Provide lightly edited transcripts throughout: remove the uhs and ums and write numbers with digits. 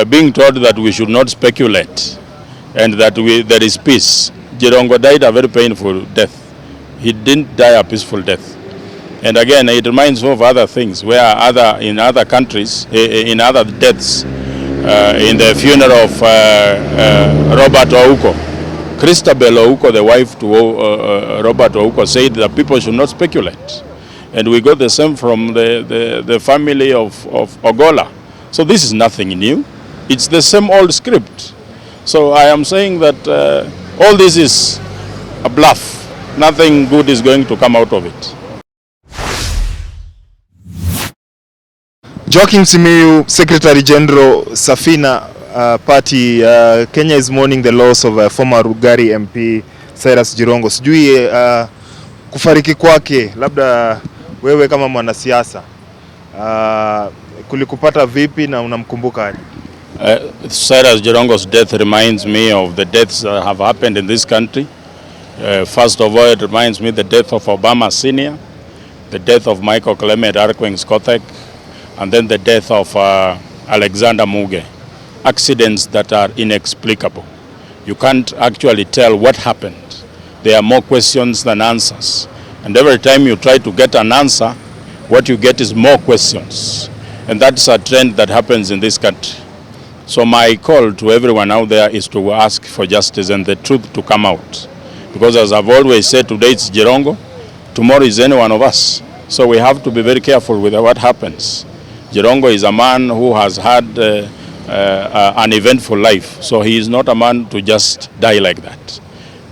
being told that we should not speculate and that there is peace. Jirongo died a very painful death. He didn't die a peaceful death. And again, it reminds me of other things where in other countries, in other deaths, in the funeral of Robert Ouko, Christabel Ouko, the wife to Robert Ouko, said that people should not speculate. And we got the same from the family of Ogola. So this is nothing new. It's the same old script. So I am saying that all this is a bluff. Nothing good is going to come out of it. Joakim Simiyu, Secretary General, Safina Party, Kenya is mourning the loss of former Rugari MP Cyrus Jirongo. Sijui kufariki kwake, labda wewe kama mwanasiasa kulikupata vipi na unamkumbuka aje? Cyrus Jirongo's death reminds me of the deaths that have happened in this country. First of all, it reminds me the death of Obama Sr., the death of Michael Clement Arkwing-Skothek, and then the death of Alexander Muge. Accidents that are inexplicable. You can't actually tell what happened. There are more questions than answers. And every time you try to get an answer, what you get is more questions. And that's a trend that happens in this country. So my call to everyone out there is to ask for justice and the truth to come out. Because as I've always said, today it's Jirongo, tomorrow is any one of us. So we have to be very careful with what happens. Jirongo is a man who has had an eventful life. So he is not a man to just die like that.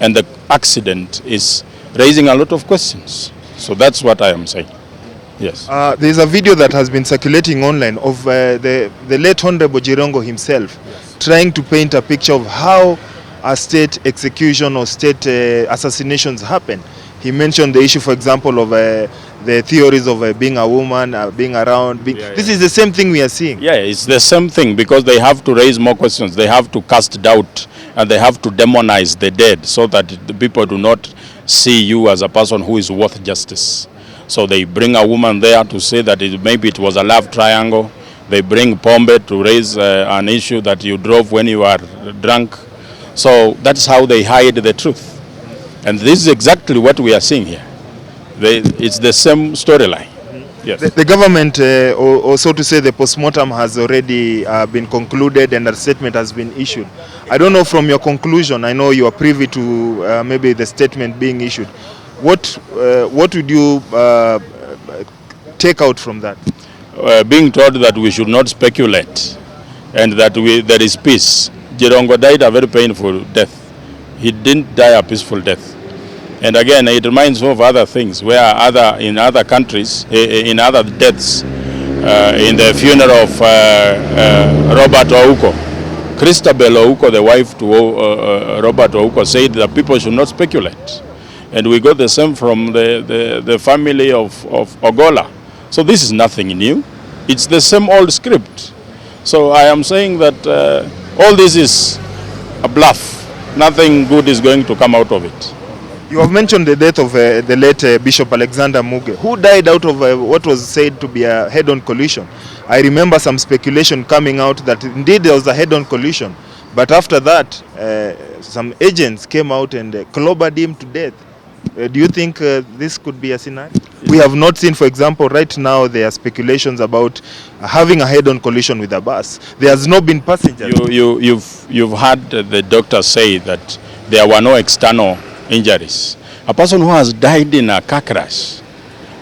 And the accident is raising a lot of questions. So that's what I am saying. Yes. There's a video that has been circulating online of the late Honorable Jirongo himself, yes, trying to paint a picture of how a state execution or state assassinations happen. He mentioned the issue, for example, of the theories of being a woman, being around. This is the same thing we are seeing. Yeah, it's the same thing because they have to raise more questions. They have to cast doubt and they have to demonize the dead so that the people do not see you as a person who is worth justice. So they bring a woman there to say that maybe it was a love triangle. They bring Pombe to raise an issue that you drove when you were drunk. So that's how they hide the truth. And this is exactly what we are seeing here. It's the same storyline. Yes. The government, or so to say, the postmortem has already been concluded and a statement has been issued. I don't know from your conclusion, I know you are privy to maybe the statement being issued. What would you take out from that? Being told that we should not speculate and that there is peace. Jirongo died a very painful death. He didn't die a peaceful death. And again, it reminds me of other things where in other countries, in other deaths, in the funeral of Robert Ouko, Christabel Ouko, the wife to Robert Ouko, said that people should not speculate. And we got the same from the family of Ogola. So this is nothing new. It's the same old script. So I am saying that all this is a bluff. Nothing good is going to come out of it. You have mentioned the death of the late Bishop Alexander Muge, who died out of what was said to be a head-on collision. I remember some speculation coming out that indeed there was a head-on collision, but after that, some agents came out and clobbered him to death. Do you think this could be a scenario? We have not seen, for example, right now there are speculations about having a head-on collision with a bus. There has not been passengers. You've heard the doctor say that there were no external injuries. A person who has died in a car crash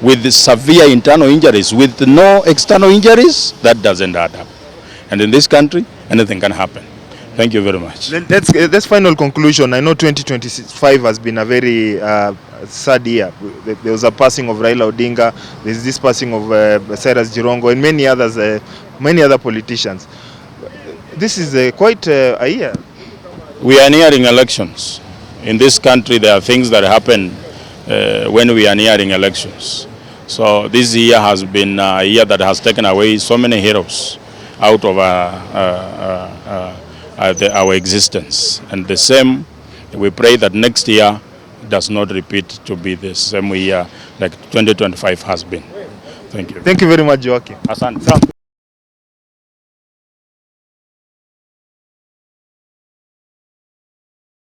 with severe internal injuries, with no external injuries, that doesn't add up. And in this country, anything can happen. Thank you very much. That's final conclusion. I know 2025 has been a very sad year. There was a passing of Raila Odinga. There's this passing of Cyrus Jirongo and many other politicians. This is quite a year. We are nearing elections. In this country, there are things that happen when we are nearing elections. So this year has been a year that has taken away so many heroes out of our existence. And the same, we pray that next year does not repeat to be the same year like 2025 has been. Thank you. Thank you very much, Joakim. Asante.